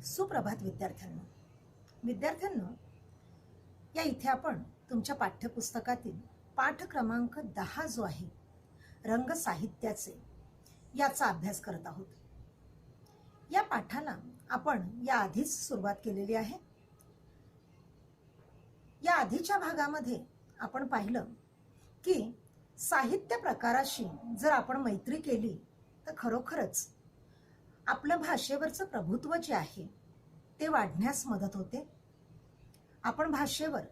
सुप्रभात विद्यार्थ्यांनो, या इथे आपण तुमच्या पाठ्यपुस्तकातील पाठ क्रमांक 10 जो आहे रंग साहित्याचे याचा अभ्यास करत आहोत. या पाठाला आपण या आधीच सुरुवात केलेली आहे. या आधीच्या भागामध्ये आपण पाहिलं की साहित्य प्रकाराशी जर आपण मैत्री केली तर खरोखरच आपलं भाषेवरचं प्रभुत्व जे आहे ते वाढण्यास मदत होते. आपण भाषेवर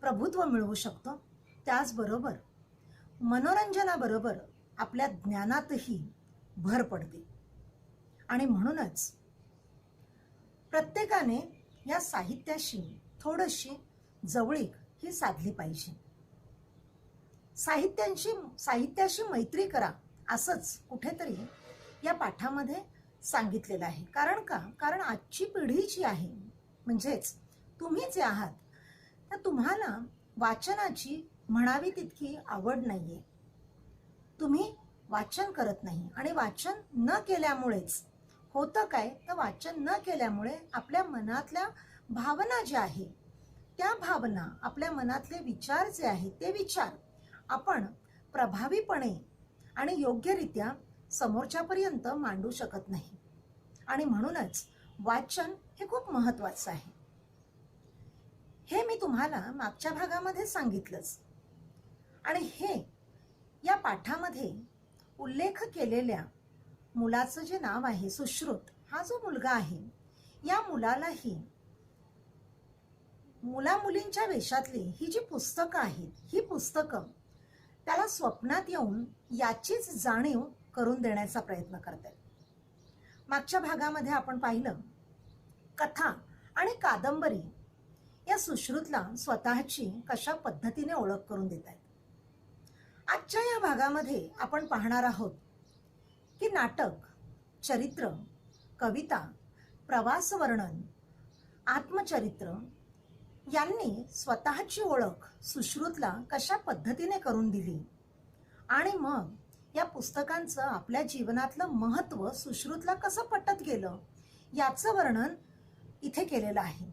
प्रभुत्व मिळवू शकतो. त्याचबरोबर मनोरंजनाबरोबर आपल्या ज्ञानातही भर पडते. आणि म्हणूनच प्रत्येकाने या साहित्याशी थोडीशी जवळीक ही साधली पाहिजे. साहित्याशी मैत्री करा असंच कुठेतरी या पाठामध्ये सांगितलेलं आहे. कारण आजची पिढी जी आहे म्हणजेच तुम्ही जे आहात तर तुम्हाला वाचनाची म्हणावी तितकी आवड नाहीये. तुम्ही वाचन करत नाही आणि वाचन न केल्यामुळेच होतं काय तर वाचन न केल्यामुळे आपल्या मनातल्या भावना ज्या आहे त्या भावना, आपल्या मनातले विचार जे आहेत ते विचार आपण प्रभावीपणे आणि योग्यरित्या समोरच्यापर्यंत मांडू शकत नाही. आणि म्हणूनच वाचन हे खूप महत्त्वाचं आहे. हे मी तुम्हाला मागच्या भागामध्ये सांगितलंच. आणि हे या पाठामध्ये उल्लेख केलेल्या मुलाचं जे नाव आहे सुश्रुत, हा जो मुलगा आहे या मुलालाही मुलींच्या वेशातली ही जी पुस्तकं आहेत ही पुस्तकं त्याला स्वप्नात येऊन याचीच जाणीव करून देण्याचा प्रयत्न करतात. मागच्या भागामध्ये आपण पाहिलं कथा आणि कादंबरी या सुश्रुतला स्वतःची कशा पद्धतीने ओळख करून देत आहेत. आजच्या या भागामध्ये आपण पाहणार आहोत की नाटक, चरित्र, कविता, प्रवास वर्णन, आत्मचरित्र यांनी स्वतःची ओळख सुश्रुतला कशा पद्धतीने करून दिली आणि मग या पुस्तकांचं आपल्या जीवनातलं महत्त्व सुश्रुतला कसं पटत गेलं याचं वर्णन इथे केलेलं आहे.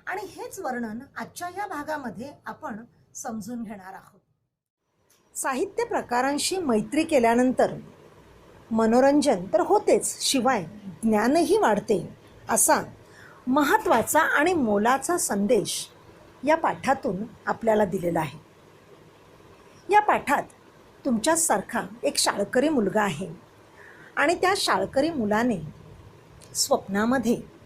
आणि हेच वर्णन आजच्या या भागामध्ये आपण समजून घेणार आहोत. साहित्य प्रकारांशी मैत्री केल्यानंतर मनोरंजन तर होतेच, शिवाय ज्ञानही वाढते असा महत्त्वाचा आणि मोलाचा संदेश या पाठातून आपल्याला दिलेला आहे. या पाठात तुमच्यासारखा एक शाळकरी मुलगा आहे आणि त्या शाळकरी मुलाने स्वप्नामध्ये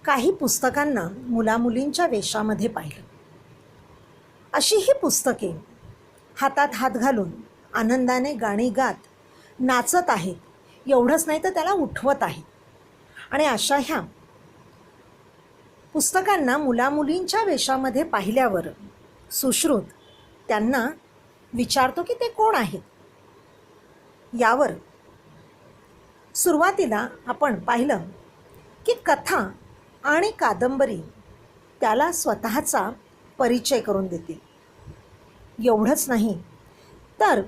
काही पुस्तकांना मुलींच्या वेशामध्ये पाहिलं. अशी ही पुस्तके हातात हात घालून आनंदाने गाणी गात नाचत आहेत. एवढंच नाही तर त्याला उठवत आहेत. आणि अशा ह्या पुस्तकांना मुलींच्या वेशामध्ये पाहिल्यावर सुश्रुत त्यांना विचारतो की ते कोण आहेत. यावर सुरुवातीला आपण पाहिलं की कथा आणि कादंबरी त्याला स्वतःचा परिचय करून देतील. एवढंच नाही तर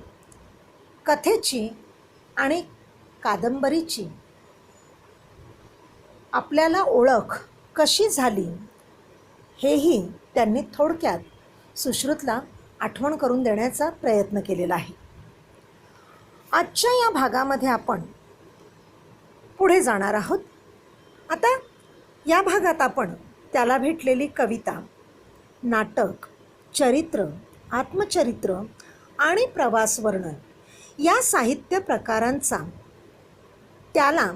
कथेची आणि कादंबरीची आपल्याला ओळख कशी झाली हेही त्यांनी थोडक्यात सुश्रुतला आठवण करून देण्याचा प्रयत्न केलेला आहे. आजच्या या भागामध्ये आपण पुढे जाणार आहोत. आता या भागात आपण त्याला भेटलेली कविता, नाटक, चरित्र, आत्मचरित्र आणि प्रवास वर्णन या साहित्य प्रकारांचा त्याला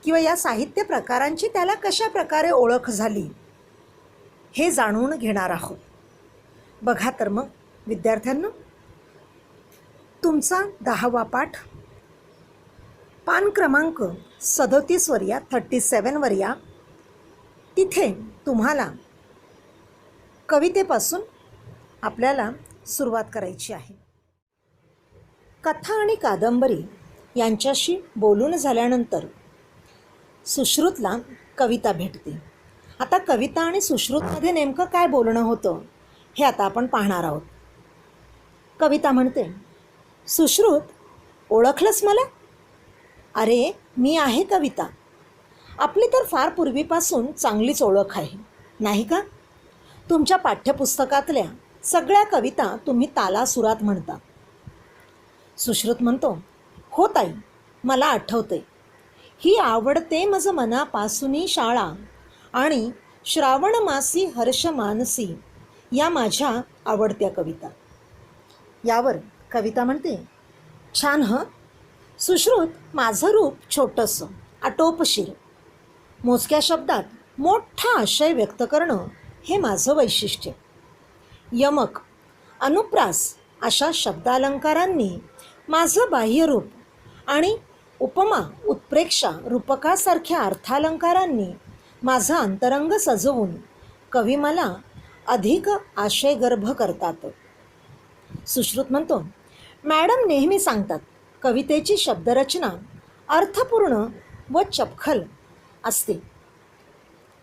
किंवा या साहित्य प्रकारांची त्याला कशा प्रकारे ओळख झाली हे जाणून घेणार आहोत. बघा तर मग विद्यार्थ्यांनो, तुमचा 10वा पाठ पान क्रमांक 37 वर या, 37 वर या. तिथे तुम्हाला कवितेपासून आपल्याला सुरुवात करायची आहे. कथा आणि कादंबरी यांच्याशी बोलून झाल्यानंतर सुश्रुतला कविता भेटते. आता कविता आणि सुश्रुतमध्ये नेमकं काय बोलणं होतं हे आता आपण पाहणार आहोत. कविता म्हणते, सुश्रुत, ओळखलंस मला? अरे, मी आहे कविता. आपली तर फार पूर्वीपासून चांगलीच ओळख आहे, नाही का? तुमच्या पाठ्यपुस्तकातल्या सगळ्या कविता तुम्ही तालासुरात म्हणता. सुश्रुत म्हणतो, हो ताई, मला आठवते. ही आवडते मज मनापासूनी शाळा आणि श्रावण मासी हर्ष मानसी या माझ्या आवडत्या कविता. यावर कविता म्हणते, छान हं. सुश्रुत, माझं रूप छोटंसं, आटोपशीर, मोजक्या शब्दात मोठा आशय व्यक्त करणं हे माझं वैशिष्ट्य. यमक, अनुप्रास अशा शब्दालंकारांनी माझं बाह्यरूप आणि उपमा, उत्प्रेक्षा, रूपकासारख्या अर्थालंकारांनी माझं अंतरंग सजवून कवी मला अधिक आशयगर्भ करतात. सुश्रुत म्हणतो, मॅडम नेहमी सांगतात कवितेची शब्दरचना अर्थपूर्ण व चपखल असते.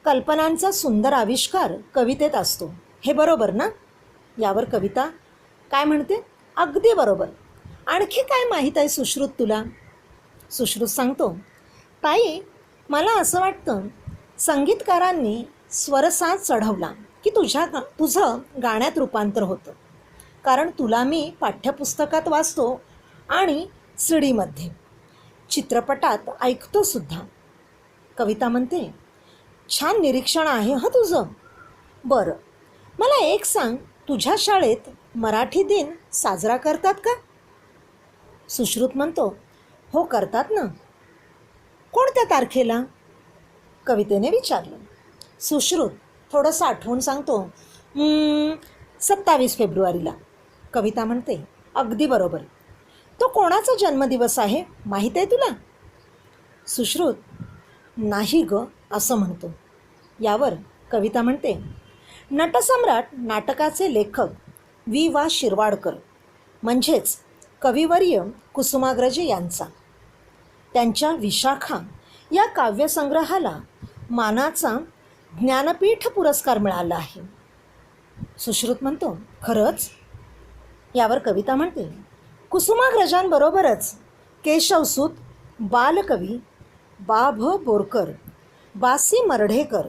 कल्पनांचा सुंदर आविष्कार कवितेत असतो. हे बरोबर ना? यावर कविता काय म्हणते, अगदी बरोबर. आणखी काय माहीत आहे सुश्रुत तुला? सुश्रुत सांगतो, ताई, मला असं वाटतं संगीतकारांनी स्वरसाज चढवला की तुझं गाण्यात रूपांतर होतं. कारण तुला मी पाठ्यपुस्तकात वाचतो आणि सीडीमध्ये, चित्रपटात ऐकतो सुद्धा. कविता म्हणते, छान निरीक्षण आहे हं तुझं. बरं, मला एक सांग, तुझ्या शाळेत मराठी दिन साजरा करतात का? सुश्रुत म्हणतो, हो करतात ना. कोणत्या तारखेला? कवितेने विचारलं. सुश्रुत थोडंसं आठवून सांगतो, 27 फेब्रुवारीला. कविता म्हणते, अगदी बरोबर. तो कोणाचा जन्मदिवस आहे माहीत आहे तुला? सुश्रुत, नाही ग असं म्हणतो. यावर कविता म्हणते, नटसम्राट नाटकाचे लेखक वा शिरवाडकर म्हणजेच कविवर्य कुसुमाग्रज यांचा, त्यांच्या विशाखा या काव्यसंग्रहाला मानाचा ज्ञानपीठ पुरस्कार मिळाला आहे. सुश्रुत म्हणतो, खरंच? यावर कविता म्हणते, कुसुमाग्रजांबरोबरच केशवसूत, बालकवी बा भ बोरकर, बासी मर्ढेकर,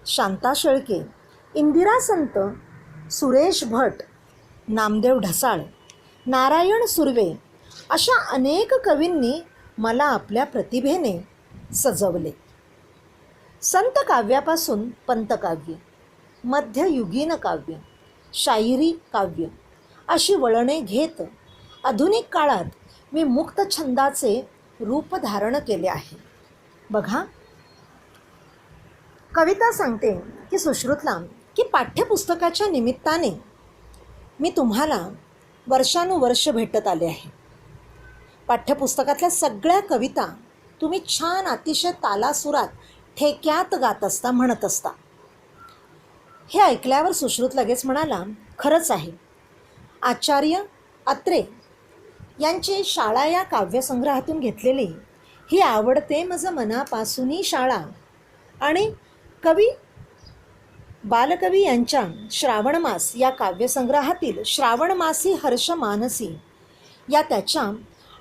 शांता शेळके, इंदिरा संत, सुरेश भट, नामदेव ढसाळ, नारायण सुर्वे अशा अनेक कवींनी मला आपल्या प्रतिभेने सजवले. संत काव्यापासून पंतकाव्य, मध्ययुगीन काव्य, शाहिरी काव्य अशी वळणे घेत आधुनिक काळात मी मुक्त छंदाचे रूप धारण केले आहे. बघा, कविता सांगते की सुश्रुतला की पाठ्यपुस्तकाच्या निमित्ताने मी तुम्हाला वर्षानुवर्ष भेटत आले आहे. पाठ्यपुस्तकातल्या सगळ्या कविता तुम्ही छान अतिशय तालासुरात ठेक्यात गात असता, म्हणत असता. हे ऐकल्यावर सुश्रुत लगेच म्हणाला, खरंच आहे. आचार्य अत्रे यांची शाळा या काव्यसंग्रहातून घेतलेली ही आवडते मज मनापासूनी शाळा आणि बालकवी यांच्या श्रावणमास या काव्यसंग्रहातील श्रावणमासी हर्ष मानसी या त्याच्या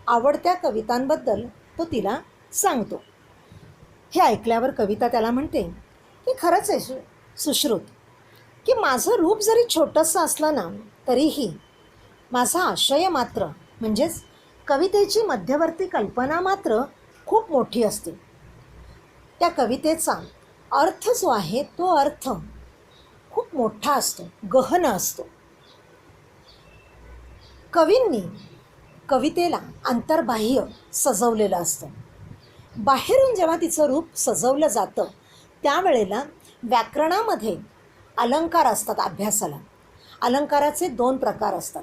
आवडत्या कवितांबद्दल तो तिला सांगतो. हे ऐकल्यावर कविता त्याला म्हणते की खरंच आहे सुश्रुत, की माझं रूप जरी छोटंसं असलं ना तरीही माझा आशय मात्र म्हणजेच कवितेची मध्यवर्ती कल्पना मात्र खूप मोठी असते. त्या कवितेचा अर्थ जो आहे तो अर्थ खूप मोठा असतो, गहन असतो. कवींनी कवितेला अंतर्बाह्य सजवलेलं असतं. बाहेरून जेव्हा तिचं रूप सजवलं जातं त्यावेळेला व्याकरणामध्ये अलंकार असतात. अभ्यासाला अलंकाराचे 2 प्रकार असतात.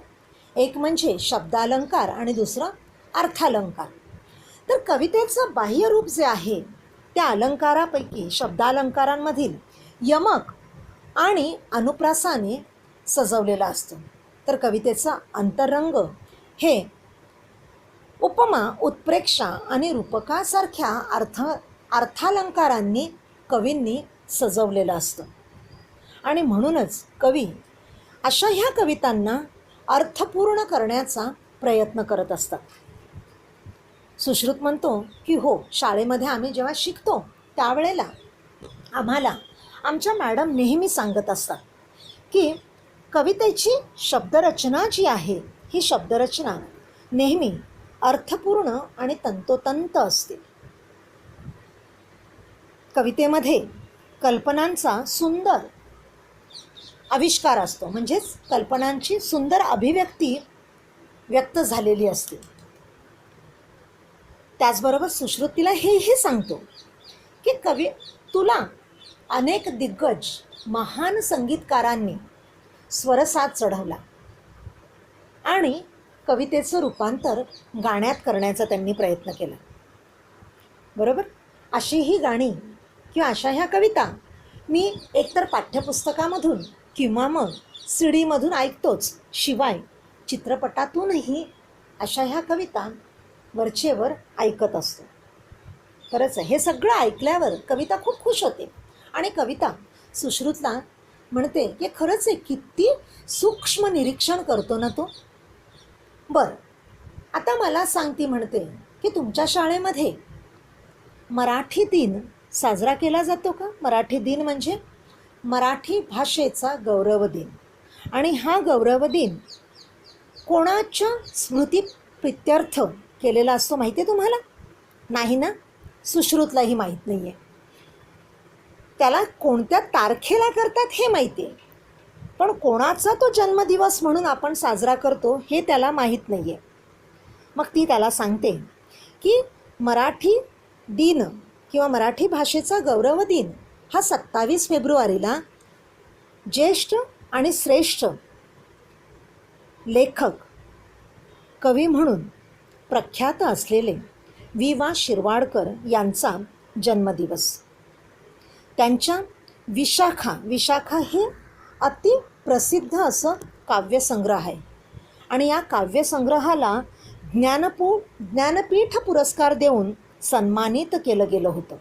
एक म्हणजे शब्दालंकार आणि दुसरं अर्थालंकार. तर कवितेचं बाह्यरूप जे आहे त्या अलंकारापैकी शब्दालंकारांमधील यमक आणि अनुप्रासाने सजवलेलं असतं. तर कवितेचा अंतरंग हे उपमा, उत्प्रेक्षा आणि रूपकासारख्या अर्थालंकारांनी कवींनी सजवलेलं असतं. आणि म्हणूनच कवी अशा ह्या कवितांना अर्थपूर्ण करण्याचा प्रयत्न करत असतात. सुश्रुत म्हणतो की हो, शाळेमध्ये आम्ही जेव्हा शिकतो त्यावेळेला आम्हाला आमच्या मॅडम नेहमी सांगत असतात की कवितेची शब्दरचना जी आहे ही शब्दरचना नेहमी अर्थपूर्ण आणि तंतोतंत असते. कवितेमध्ये कल्पनांचा सुंदर आविष्कार असतो, म्हणजेच कल्पनांची सुंदर अभिव्यक्ती व्यक्त झालेली असते. त्याचबरोबर सुश्रुतीला हेही सांगतो की तुला अनेक दिग्गज महान संगीतकारांनी स्वरसाज चढवला आणि कवितेचं रूपांतर गाण्यात करण्याचा त्यांनी प्रयत्न केला. बरोबर, अशी ही गाणी किंवा अशा ह्या कविता मी एकतर पाठ्यपुस्तकामधून किंवा मग सीडीमधून ऐकतोच, शिवाय चित्रपटातूनही अशा ह्या कविता वरचेवर ऐकत असतो. खरंच आहे, हे सगळं ऐकल्यावर कविता खूप खुश होते आणि कविता सुश्रुतला म्हणते की खरंच आहे, किती सूक्ष्म निरीक्षण करतो ना तो. बरं, आता मला सांगती म्हणते की तुमच्या शाळेमध्ये मराठी दिन साजरा केला जातो का? मराठी दिन म्हणजे मराठी भाषेचा गौरव दिन. आणि हा गौरव दिन कोणाच्या स्मृतीप्रित्यर्थ केलेला असतो माहिती आहे तुम्हाला? नाही ना? सुश्रुतलाही माहीत नाही आहे. त्याला कोणत्या तारखेला करतात हे माहिती आहे, पण कोणाचा तो जन्मदिवस म्हणून आपण साजरा करतो हे त्याला माहीत नाही आहे. मग ती त्याला सांगते की मराठी दिन किंवा मराठी भाषेचा गौरव दिन हा 27 फेब्रुवारीला ज्येष्ठ आणि श्रेष्ठ लेखक कवी म्हणून प्रख्यात असलेले वि. शिरवाडकर यांचा जन्मदिवस. त्यांच्या विशाखा हे अतिप्रसिद्ध असं काव्यसंग्रह आहे आणि या काव्यसंग्रहाला ज्ञानपीठ पुरस्कार देऊन सन्मानित केलं गेलं होतं.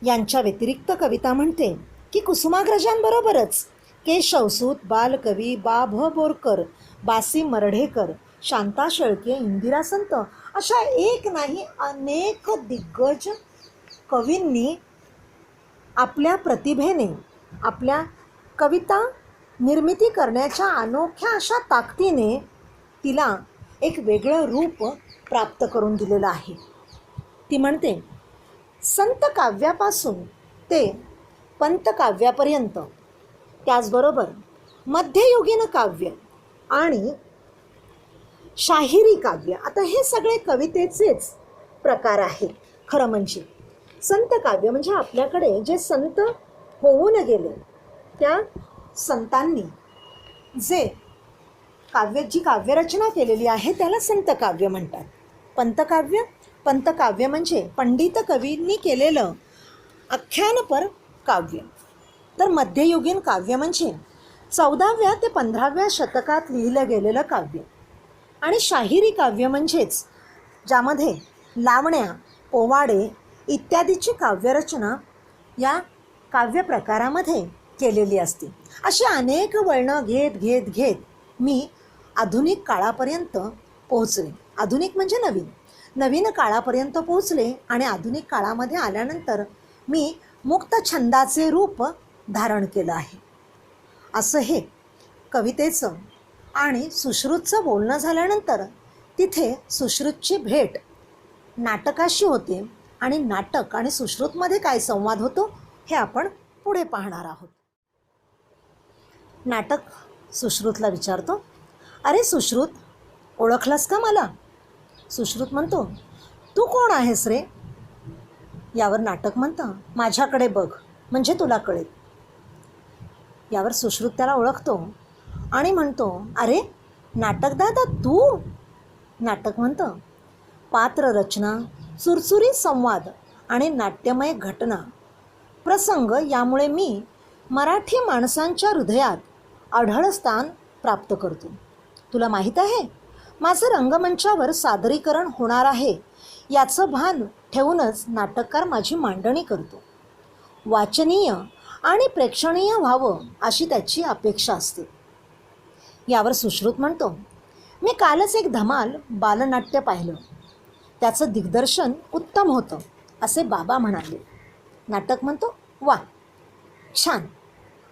यांच्या व्यतिरिक्त कविता म्हणते की कुसुमाग्रजांबरोबरच केशवसूत, बालकवी बा. भ. बोरकर, बासी मर्ढेकर, शांता शेळके, इंदिरा संत अशा एक नाही अनेक दिग्गज कवींनी आपल्या प्रतिभेने, आपल्या कविता निर्मिती करण्याच्या अनोख्या अशा ताकदीने तिला एक वेगळं रूप प्राप्त करून दिलेलं आहे. ती म्हणते संत काव्यापासून ते पंतकाव्यापर्यंत, त्याचबरोबर मध्ययुगीन काव्य आणि शाहिरी काव्य, आता हे सगळे कवितेचेच प्रकार आहेत. खरं म्हणजे संत काव्य म्हणजे आपल्याकडे जे संत होऊन गेले त्या संतांनी जे जी काव्यरचना केलेली आहे त्याला संत काव्य म्हणतात. पंतकाव्य म्हणजे पंडित कवींनी केलेलं आख्यानपर काव्य. तर मध्ययुगीन काव्य म्हणजे 14व्या ते 15व्या शतकात लिहिलं गेलेलं काव्य. आणि शाहिरी काव्य म्हणजेच ज्यामध्ये लावण्या, पोवाडे इत्यादीची काव्यरचना या काव्यप्रकारामध्ये केलेली असते. अशी अनेक वळणं घेत मी आधुनिक काळापर्यंत पोहोचले. आधुनिक म्हणजे नवीन काळापर्यंत पोहोचले आणि आधुनिक काळामध्ये आल्यानंतर मी मुक्त छंदाचे रूप धारण केलं आहे. असं हे कवितेचं आणि सुश्रुतचं बोलणं झाल्यानंतर तिथे सुश्रुतची भेट नाटकाशी होते आणि नाटक आणि सुश्रुतमध्ये काय संवाद होतो हे आपण पुढे पाहणार आहोत. नाटक सुश्रुतला विचारतो, अरे सुश्रुत, ओळखलंस का मला? सुश्रुत म्हणतो, तू कोण आहेस रे? यावर नाटक म्हणतं, माझ्याकडे बघ म्हणजे तुला कळेल. यावर सुश्रुत त्याला ओळखतो आणि म्हणतो, अरे नाटक दादा तू? नाटक म्हणतं, पात्र रचना, सुरसुरी संवाद आणि नाट्यमय घटना प्रसंग यामुळे मी मराठी माणसांच्या हृदयात अढळ स्थान प्राप्त करतो. तुला माहीत आहे, माझं रंगमंचावर सादरीकरण होणार आहे याचं भान ठेवूनच नाटककार माझी मांडणी करतो. वाचनीय आणि प्रेक्षणीय व्हावं अशी त्याची अपेक्षा असते. यावर सुश्रुत म्हणतो, मी कालच एक धमाल बालनाट्य पाहिलं. त्याचं दिग्दर्शन उत्तम होतं असे बाबा म्हणाले. नाटक म्हणतो, वा छान.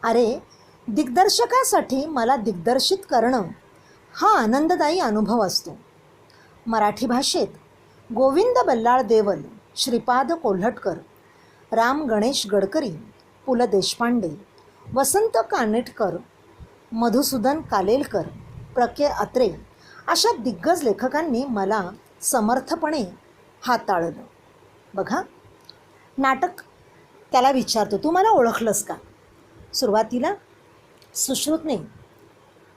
अरे, दिग्दर्शकासाठी मला दिग्दर्शित करणं हा आनंददायी अनुभव असतो. मराठी भाषेत गोविंद बल्लाळ देवल, श्रीपाद कोल्हटकर, राम गणेश गडकरी, पु ल देशपांडे, वसंत कानेटकर, मधुसूदन कालेलकर, प्र के अत्रे अशा दिग्गज लेखकांनी मला समर्थपणे हाताळलं. बघा, नाटक त्याला विचारतो, तू मला ओळखलंस का? सुरुवातीला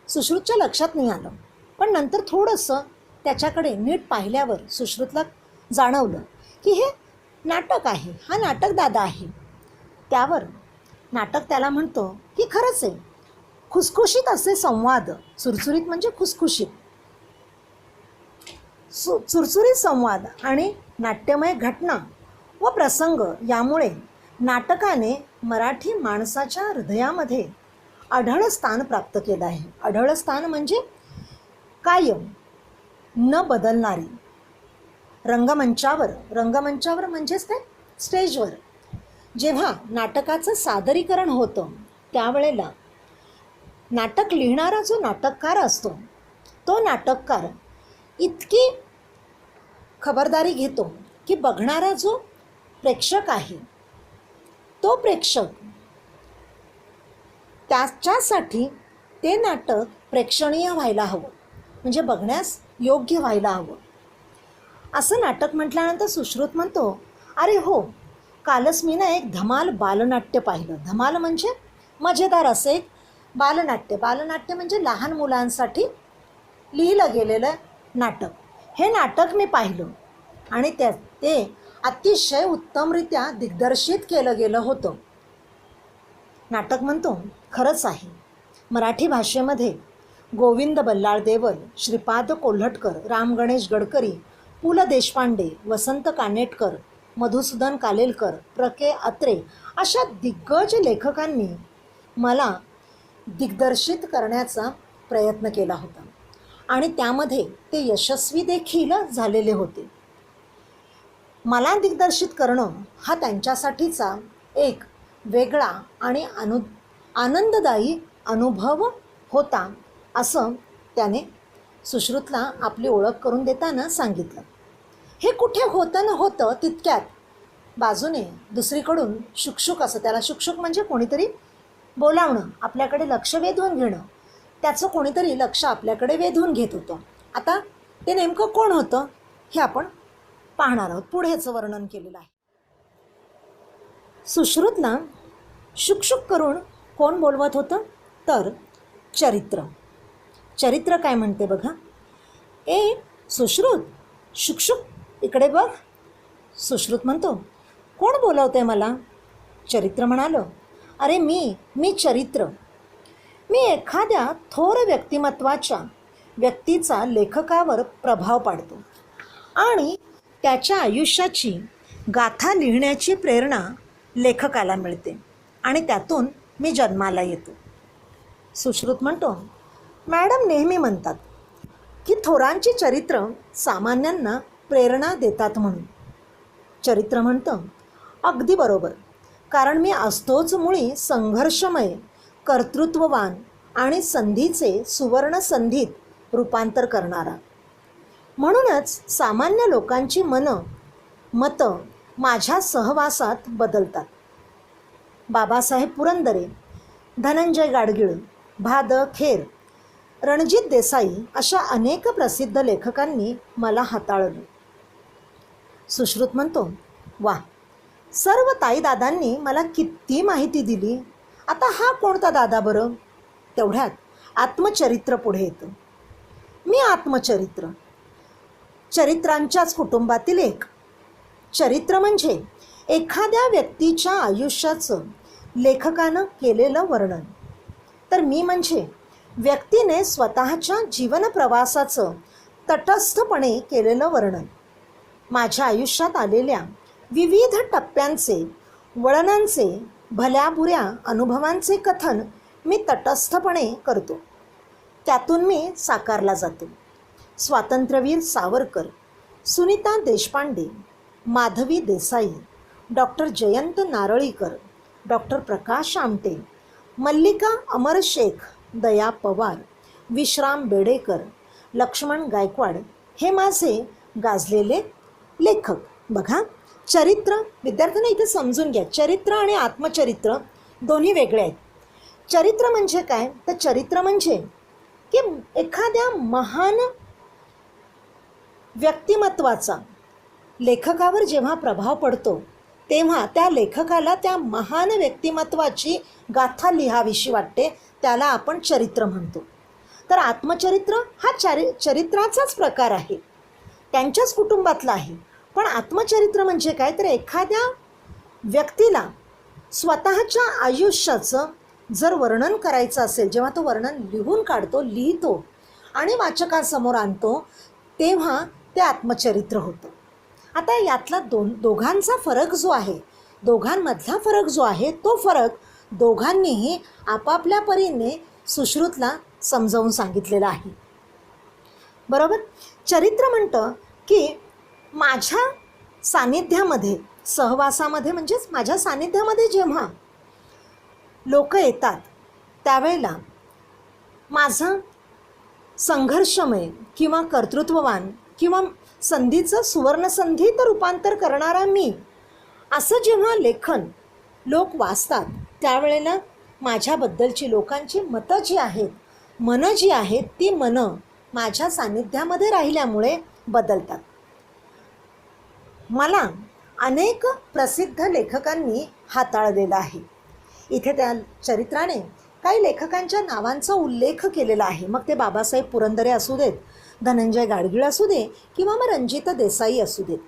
सुश्रुतच्या लक्षात नाही आलं, पण नंतर थोडंसं त्याच्याकडे नीट पाहिल्यावर सुश्रुतला जाणवलं की हे नाटक आहे, हा नाटक दादा आहे. त्यावर नाटक त्याला म्हणतो की खरंच आहे, खुसखुशीत असे संवाद, सुरसुरीत म्हणजे खुसखुशीत, सुरसुरीत संवाद आणि नाट्यमय घटना व प्रसंग यामुळे नाटकाने मराठी माणसाच्या हृदयामध्ये अढळ स्थान प्राप्त केलं आहे. अढळ स्थान म्हणजे कायम न बदलणारी. रंगमंचावर म्हणजेच ते स्टेजवर जेव्हा नाटकाचं सादरीकरण होतं त्यावेळेला नाटक लिहिणारा जो नाटककार असतो, तो नाटककार इतकी खबरदारी घेतो की बघणारा जो प्रेक्षक आहे, तो प्रेक्षक त्याच्यासाठी ते नाटक प्रेक्षणीय व्हायला हवं, म्हणजे बघण्यास योग्य व्हायला हवं. असं नाटक म्हटल्यानंतर सुश्रुत म्हणतो, अरे हो, कालच मी ना एक धमाल बालनाट्य पाहिलं. धमाल म्हणजे मजेदार असं एक बालनाट्य म्हणजे लहान मुलांसाठी लिहिलं गेलेलं नाटक. हे नाटक मी पाहिलं आणि ते अतिशय उत्तमरित्या दिग्दर्शित केलं गेलं होतं. नाटक म्हणतो, खरंच आहे, मराठी भाषेमध्ये गोविंद बल्लाळ देवल, श्रीपाद कोल्हटकर, राम गणेश गडकरी, पु ल देशपांडे, वसंत कानेटकर, मधुसूदन कालेलकर, प्र के अत्रे अशा दिग्गज लेखकांनी मला दिग्दर्शित करण्याचा प्रयत्न केला होता आणि त्यामध्ये ते यशस्वी देखील झालेले होते. मला दिग्दर्शित करणं हा त्यांच्यासाठीचा एक वेगळा आणि आनंददायी अनुभव होता, असं त्याने सुश्रुतला आपली ओळख करून देताना सांगितलं. हे कुठे होतं न होतं तितक्यात बाजूने दुसरीकडून शुकशुक, असं त्याला शुकशुक म्हणजे कोणीतरी बोलावणं, आपल्याकडे लक्ष वेधून घेणं, त्याचं कोणीतरी लक्ष आपल्याकडे वेधून घेत होतं. आता ते नेमकं कोण होतं हे आपण पाहणार आहोत. पुढेचं वर्णन केलेलं आहे. सुश्रुतला शुकशुक करून कोण बोलवत होतं तर चरित्र काय म्हणते बघा. ए सुश्रुत, शुकशुक इकडे बघ. सुश्रुत म्हणतो, कोण बोलवते मला? चरित्र म्हणालं, अरे मी चरित्र. मी एखाद्या थोर व्यक्तीचा लेखकावर प्रभाव पाडतो आणि त्याच्या आयुष्याची गाथा लिहिण्याची प्रेरणा लेखकाला मिळते आणि त्यातून मी जन्माला येतो. सुश्रुत म्हणतो, मॅडम नेहमी म्हणतात की थोरांची चरित्र सामान्यांना प्रेरणा देतात म्हणून. चरित्र म्हणतं, अगदी बरोबर, कारण मी असतोच मुळी संघर्षमय, कर्तृत्ववान आणि संधीचे सुवर्ण संधीत रूपांतर करणारा. म्हणूनच सामान्य लोकांची मतं माझ्या सहवासात बदलतात. बाबासाहेब पुरंदरे, धनंजय गाडगीळ, भा द खेर, रणजित देसाई अशा अनेक प्रसिद्ध लेखकांनी मला हाताळलं. सुश्रुत म्हणतो, वा, सर्व ताईदादांनी मला किती माहिती दिली. आता हा कोणता दादा बरं? तेवढ्यात आत्मचरित्र पुढे येतं. मी आत्मचरित्र, चरित्रांच्याच कुटुंबातील एक. चरित्र म्हणजे एखाद्या व्यक्तीच्या आयुष्याचं लेखकानं केलेलं वर्णन, तर मी म्हणजे व्यक्तीने स्वतःच्या जीवनप्रवासाचं तटस्थपणे केलेलं वर्णन. माझ्या आयुष्यात आलेल्या विविध टप्प्यांचे, वळणांचे, भल्याबुऱ्या अनुभवांचे कथन मी तटस्थपणे करतो. त्यातून मी साकारला जातो. स्वातंत्र्यवीर सावरकर, सुनीता देशपांडे, माधवी देसाई, डॉक्टर जयंत नारळीकर, डॉक्टर प्रकाश आमटे, मल्लिका अमर शेख, दया पवार, विश्राम बेडेकर, लक्ष्मण गायकवाड हे माझे गाजलेले लेखक. बघा, चरित्र, विद्यार्थ्यांना इथे समजून घ्या, चरित्र आणि आत्मचरित्र दोन्ही वेगळे आहेत. चरित्र म्हणजे काय? तर चरित्र म्हणजे की एखाद्या महान व्यक्तिमत्वाचा लेखकावर जेव्हा प्रभाव पडतो तेव्हा त्या लेखकाला त्या महान व्यक्तिमत्वाची गाथा लिहावीशी वाटते, त्याला आपण चरित्र म्हणतो. तर आत्मचरित्र हा चरित्राचाच प्रकार आहे, त्यांच्याच कुटुंबातला आहे. पण आत्मचरित्र म्हणजे काय? तर एखाद्या व्यक्तीला स्वतःच्या आयुष्याचं जर वर्णन करायचं असेल, जेव्हा तो वर्णन लिहून काढतो, लिहितो आणि वाचकांसमोर आणतो, तेव्हा ते आत्मचरित्र होतं. आता यातला दोघांचा फरक जो आहे, दोघांमधला फरक जो आहे, तो फरक दोघांनीही आपापल्या परीने सुश्रुतला समजावून सांगितलेला आहे. बरोबर. चरित्र म्हणतं की माझ्या सानिध्यामध्ये, सहवासामध्ये, म्हणजेच माझ्या सानिध्यामध्ये जेव्हा लोक येतात त्यावेळेला माझं संघर्षमय किंवा कर्तृत्ववान किंवा संधीचं सुवर्णसंधीत रूपांतर करणारा मी, असं जेव्हा लेखन लोक वाचतात त्यावेळेला माझ्याबद्दलची लोकांची मतं जी आहेत, मनं जी आहेत, ती मनं माझ्या सानिध्यामध्ये राहिल्यामुळे बदलतात. मला अनेक प्रसिद्ध लेखकांनी हाताळलेलं आहे. इथे त्या चरित्राने काही लेखकांच्या नावांचा उल्लेख केलेला आहे. मग ते बाबासाहेब पुरंदरे असू देत, धनंजय गाडगीळ असू दे किंवा मग रणजिता देसाई असू देत.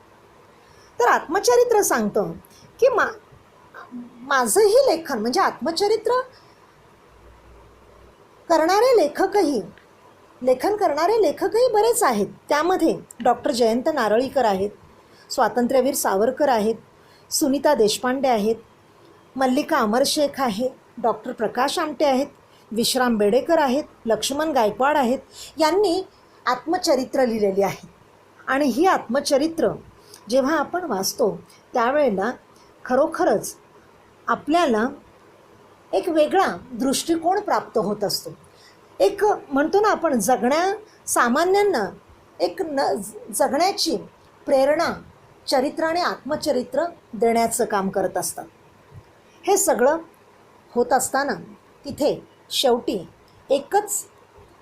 तर आत्मचरित्र सांगतं की माझंही लेखन म्हणजे आत्मचरित्र लेखन करणारे लेखकही बरेच आहेत. त्यामध्ये डॉक्टर जयंत नारळीकर आहेत, स्वातंत्र्यवीर सावरकर आहेत, सुनीता देशपांडे आहेत, मल्लिका अमर शेख आहे, डॉक्टर प्रकाश आमटे आहेत, विश्राम बेडेकर आहेत, लक्ष्मण गायकवाड आहेत. यांनी आत्मचरित्र लिहिलेली आहेत. आणि ही आत्मचरित्र जेव्हा आपण वाचतो त्यावेळेला खरोखरच आपल्याला एक वेगळा दृष्टिकोन प्राप्त होत असतो. एक म्हणतो ना आपण, सामान्यांना एक जगण्याची प्रेरणा चरित्र आणि आत्मचरित्र देण्याचं काम करत असतात. हे सगळं होत असताना तिथे शेवटी एकच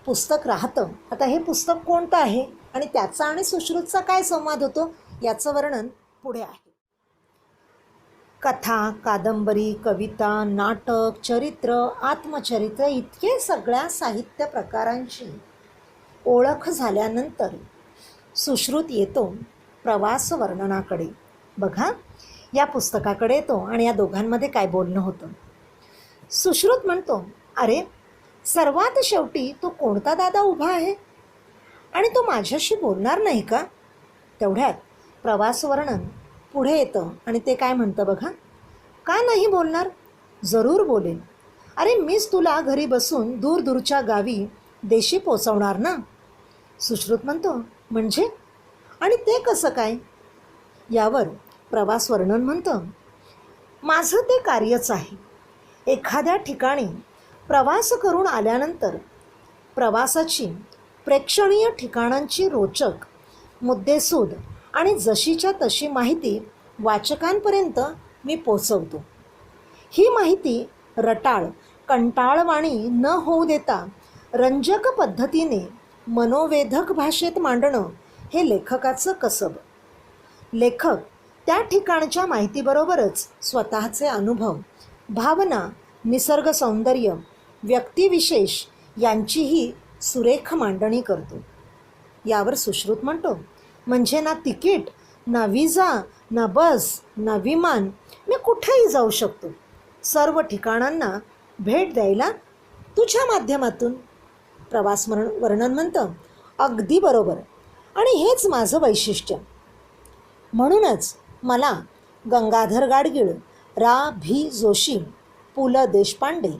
पुस्तक राहतं. आता हे पुस्तक कोणतं आहे आणि त्याचा आणि सुश्रुतचा काय संवाद होतो याचं वर्णन पुढे आहे. कथा, कादंबरी, कविता, नाटक, चरित्र, आत्मचरित्र इतके सगळ्या साहित्य प्रकारांची ओळख झाल्यानंतर सुश्रुत येतो प्रवास वर्णनाकडे. बघा, या पुस्तकाकडे येतो आणि या दोघांमध्ये काय बोलणं होतं. सुश्रुत म्हणतो, अरे सर्वात शेवटी तो कोणता दादा उभा आहे आणि तो माझ्याशी बोलणार नाही का? तेवढ्यात प्रवास वर्णन पुढे येतं आणि ते काय म्हणतं बघा, का नाही बोलणार? जरूर बोलेन. अरे मीच तुला घरी बसून दूरच्या गावी देशी पोचवणार ना. सुश्रुत म्हणतो, म्हणजे? आणि ते कसं काय? यावर प्रवास वर्णन म्हणतं, माझं ते कार्यच आहे. एखाद्या ठिकाणी प्रवास करून आल्यानंतर प्रवासाची प्रेक्षणीय ठिकाणांची रोचक, मुद्देसूद आणि जशीच्या तशी माहिती वाचकांपर्यंत मी पोचवतो. ही माहिती रटाळ, कंटाळवाणी न होऊ देता रंजक पद्धतीने मनोवेधक भाषेत मांडणं हे लेखकाचं कसब. लेखक त्या ठिकाणच्या माहितीबरोबरच स्वतःचे अनुभव, भावना, निसर्ग सौंदर्य, व्यक्तिविशेष यांचीही सुरेख मांडणी करतो. यावर सुश्रुत म्हणतो, म्हणजे ना तिकीट, ना विजा, ना बस, ना विमान, मी कुठेही जाऊ शकतो. सर्व ठिकाणांना भेट द्यायला तुझ्या माध्यमातून. प्रवास वर्णन म्हणतं, अगदी बरोबर, आणि हेच माझं वैशिष्ट्य. म्हणूनच मला गंगाधर गाडगीळ, रा. भी. जोशी, पु. ल. देशपांडे,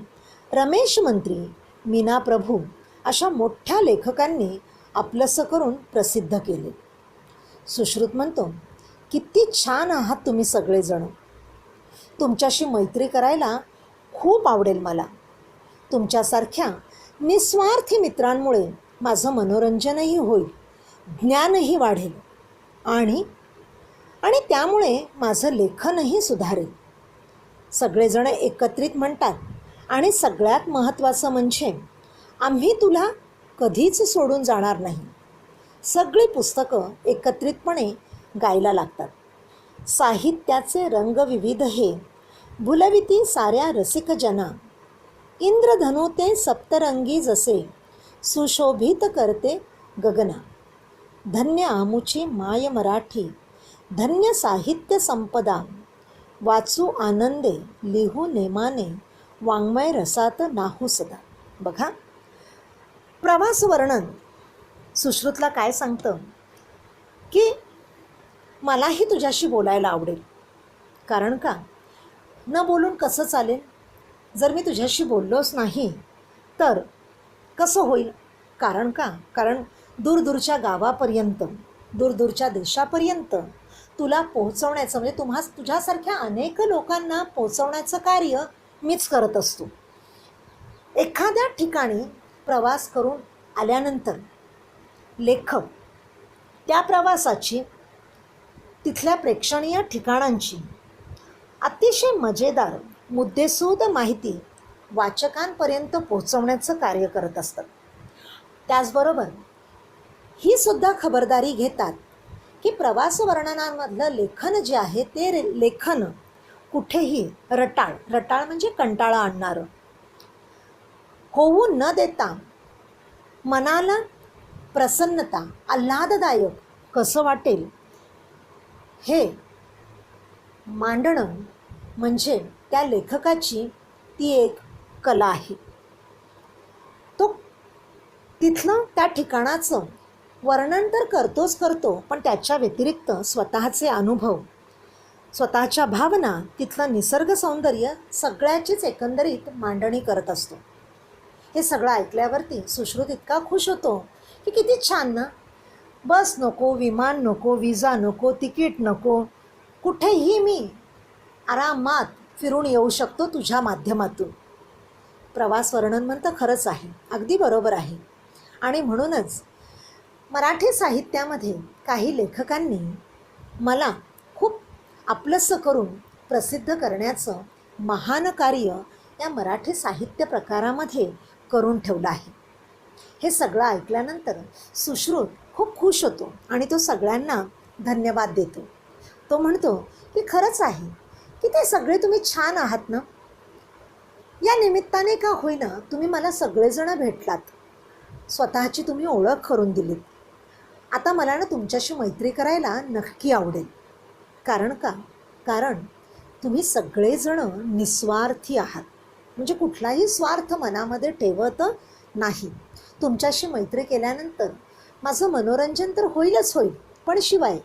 रमेश मंत्री, मीना प्रभू अशा मोठ्या लेखकांनी आपलंसं करून प्रसिद्ध केले. सुश्रुत म्हणतो, किती छान आहात तुम्ही सगळेजण. तुमच्याशी मैत्री करायला खूप आवडेल मला. तुमच्यासारख्या निस्वार्थी मित्रांमुळे माझं मनोरंजनही होईल, ज्ञानही वाढेल आणि आणि त्यामुळे माझं लेखनही सुधारेल. सगळेजण एकत्रित म्हणतात आणि सगळ्यात महत्त्वाचं म्हणजे आम्ही तुला कधीच सोडून जाणार नाही. सगळी पुस्तकं एकत्रितपणे गायला लागतात. साहित्याचे रंग विविध हे भुलविती साऱ्या रसिक जना. इंद्रधनु ते सप्तरंगी जसे सुशोभित करते गगना. धन्य आमुची माय मराठी, धन्य साहित्य संपदा. वाचू आनंदे, लिहू नेमाने, वाङ्मय रसात नाहू सदा. बघा, प्रवास वर्णन सुश्रुतला काय सांगतं की मलाही तुझ्याशी बोलायला आवडेल. कारण का, न बोलून कसं चालेल? जर मी तुझ्याशी बोललोच नाही तर कसं होईल? कारण का, कारण दूरदूरच्या गावापर्यंत, दूरदूरच्या देशापर्यंत तुला पोहोचवण्याचं, म्हणजे तुझ्यासारख्या अनेक लोकांना पोहोचवण्याचं कार्य मीच करत असतो. एखाद्या ठिकाणी प्रवास करून आल्यानंतर लेखक त्या प्रवासाची, तिथल्या प्रेक्षणीय ठिकाणांची अतिशय मजेदार मुद्देसूद माहिती वाचकांपर्यंत पोहोचवण्याचं कार्य करत असतात. त्याचबरोबर ही सुद्धा खबरदारी घेतात की प्रवास वर्णनांमधलं लेखन जे आहे ते लेखन कुठेही रटाळ म्हणजे कंटाळा आणणारं होऊ न देता मनाला प्रसन्नता, आल्हाददायक कसं वाटेल हे मांडणं म्हणजे त्या लेखकाची ती एक कला आहे. तो तिथलं त्या ठिकाणाचं वर्णन तर करतो, पण त्याच्या व्यतिरिक्त स्वतःचे अनुभव, स्वतःच्या भावना, तिथलं निसर्ग सौंदर्य सगळ्याचीच एकंदरीत मांडणी करत असतो. हे सगळं ऐकल्यावरती सुश्रुत इतका खुश होतो की किती छान ना. बस नको, विमान नको, विजा नको, तिकीट नको, कुठेही मी आरामात फिरून येऊ शकतो तुझ्या माध्यमातून. प्रवास वर्णन म्हणतं खरंच आहे, अगदी बरोबर आहे. आणि म्हणूनच मराठी साहित्यामध्ये काही लेखकांनी मला खूप आपलंसं करून प्रसिद्ध करण्याचं महान कार्य या मराठी साहित्य प्रकारामध्ये करून ठेवलं आहे. हे सगळं ऐकल्यानंतर सुश्रुत खूप खुश होतो आणि तो सगळ्यांना धन्यवाद देतो. तो म्हणतो की खरंच आहे की ते सगळे तुम्ही छान आहात ना. या निमित्ताने का होईना तुम्ही मला सगळेजण भेटलात, स्वतःची तुम्ही ओळख करून दिलीत. आता मला ना तुमच्याशी मैत्री करायला नक्की आवडेल. कारण का, कारण तुम्ही सगळेजण निस्वार्थी आहात, म्हणजे कुठलाही स्वार्थ मनामध्ये ठेवत नाही. तुमच्याशी मैत्री केल्यानंतर माझं मनोरंजन तर होईलच होईल, पण शिवाय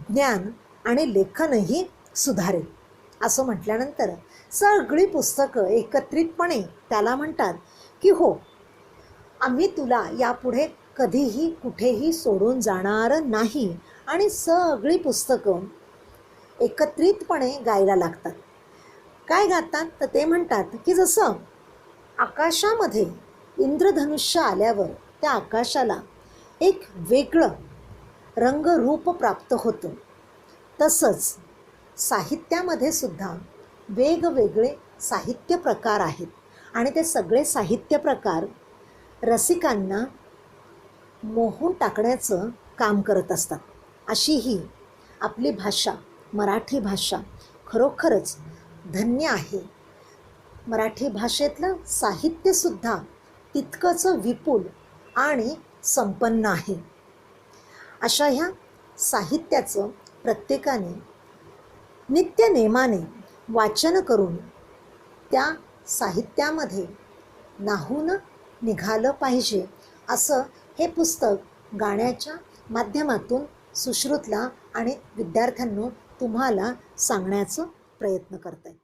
ज्ञान आणि लेखनही सुधारेल. असं म्हटल्यानंतर सगळी पुस्तकं एकत्रितपणे त्याला म्हणतात की हो, आम्ही तुला यापुढे कधीही कुठेही सोडून जाणार नाही. आणि सगळी पुस्तकं एकत्रितपणे गायला लागतात. काय गातात तर ते म्हणतात की जसं आकाशामध्ये इंद्रधनुष्य आल्यावर त्या आकाशाला एक वेगळं रंगरूप प्राप्त होतं, तसंच साहित्यामध्ये सुद्धा वेगवेगळे साहित्य प्रकार आहेत आणि ते सगळे साहित्य प्रकार रसिकांना मोहून टाकण्याचं काम करत असतात. अशी ही आपली भाषा, मराठी भाषा खरोखरच धन्य आहे. मराठी भाषेतलं साहित्यसुद्धा तितकंच विपुल आणि संपन्न आहे. अशा ह्या साहित्याचं प्रत्येकाने नित्यनेमाने वाचन करून त्या साहित्यामध्ये न्हाऊन निघालं पाहिजे, असं हे पुस्तक गाण्याच्या माध्यमातून सुश्रुतला आणि विद्यार्थ्यांना तुम्हाला सांगण्याचा प्रयत्न करत आहे.